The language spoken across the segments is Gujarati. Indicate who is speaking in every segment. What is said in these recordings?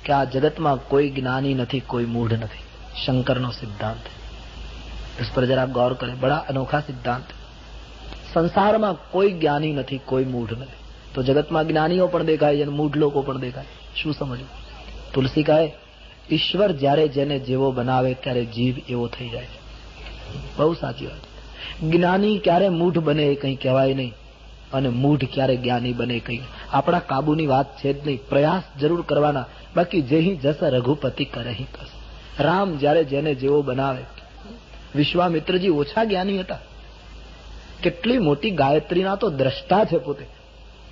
Speaker 1: કે આ જગતમાં કોઈ જ્ઞાની નથી, કોઈ મૂઢ નથી. શંકરનો સિદ્ધાંત. इस पर जरा गौर करें, बड़ा अनोखा सिद्धांत. संसाરમાં કોઈ જ્ઞાની નથી, કોઈ મૂઢ નથી. તો જગતમાં જ્ઞાનીઓ પણ દેખાય છે અને મૂઢ લોકો પણ દેખાય. શું સમજવું? તુલસી કહે ઈશ્વર જ્યારે જેને જેવો બનાવે ત્યારે જીવ એવો થઈ જાય છે. બહુ સાચી વાત. જ્ઞાની ક્યારે મૂઢ બને એ કંઈ કહેવાય નહીં, અને મૂઢ ક્યારે જ્ઞાની બને કંઈ આપણા કાબુની વાત છે જ નહીં. પ્રયાસ જરૂર કરવાના. બાકી જેહી જસ રઘુપતિ કરહી કસ. રામ જ્યારે જેને જેવો બનાવે. વિશ્વામિત્રજી ઓછા જ્ઞાની હતા. કેટલી મોટી ગાયત્રીના તો દ્રષ્ટા છે પોતે.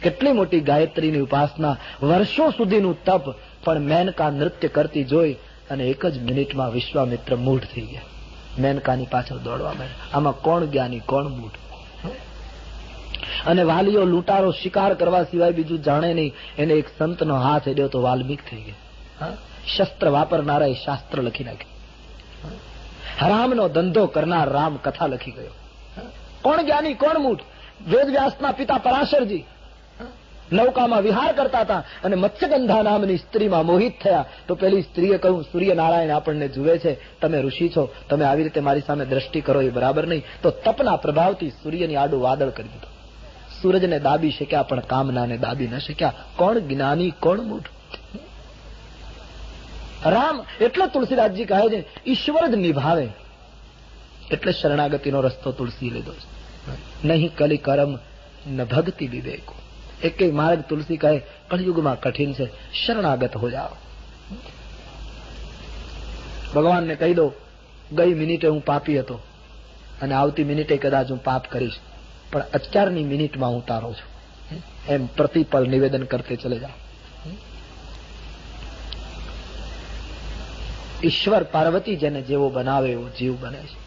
Speaker 1: કેટલી મોટી ગાયત્રીની ઉપાસના, વર્ષો સુધીનું તપ, પણ મેનકા નૃત્ય કરતી જોઈ અને એક જ મિનિટમાં વિશ્વામિત્ર મૂઢ થઈ ગયા. મેનકાની પાછળ દોડવા માંડ્યા. આમાં કોણ જ્ઞાની, કોણ મૂઢ? અને વાલીઓ લૂંટારો શિકાર કરવા સિવાય બીજું જાણે નહીં. એને એક સંતનો હાથ અડ્યો તો વાલ્મીક થઈ ગયા. શસ્ત્ર વાપરનારા એ શાસ્ત્ર લખી નાખ્યું. હરામનો ધંધો કરનાર રામ કથા લખી ગયો. કોણ જ્ઞાની, કોણ મૂઢ? વેદવ્યાસના પિતા પરાશરજી નૌકામાં વિહાર કરતા હતા અને મત્સ્યગંધા નામની સ્ત્રીમાં મોહિત થયા. તો પેલી સ્ત્રીએ કહ્યું, સૂર્યનારાયણ આપણને જુએ છે, તમે ઋષિ છો, તમે આવી રીતે મારી સામે દ્રષ્ટિ કરો એ બરાબર નહીં. તો તપના પ્રભાવથી સૂર્યની આડું વાદળ કરી દીધું. સૂરજને દાબી શક્યા પણ કામનાને દાબી ન શક્યા. કોણ જ્ઞાની, કોણ મૂઢ? રામ એટલે તુલસીદાસજી કહે છે ઈશ્વર જ નિભાવે. એટલે શરણાગતિનો રસ્તો તુલસી લીધો છે. નહીં કલી કરમ ન ભક્તિ વિવેકો. એક માર્ગ તુલસી કહે કળયુગમાં કઠિન છે, શરણાગત હો જાઓ. ભગવાનને કહી દો ગઈ મિનિટે હું પાપી હતો અને આવતી મિનિટે કદાચ હું પાપ કરીશ, પણ અત્યારની મિનિટમાં હું તારો છું. એમ પ્રતિપલ નિવેદન કરતે ચલે જાઓ. ઈશ્વર પાર્વતી જેને જેવો બનાવે એવો જીવ બને છે.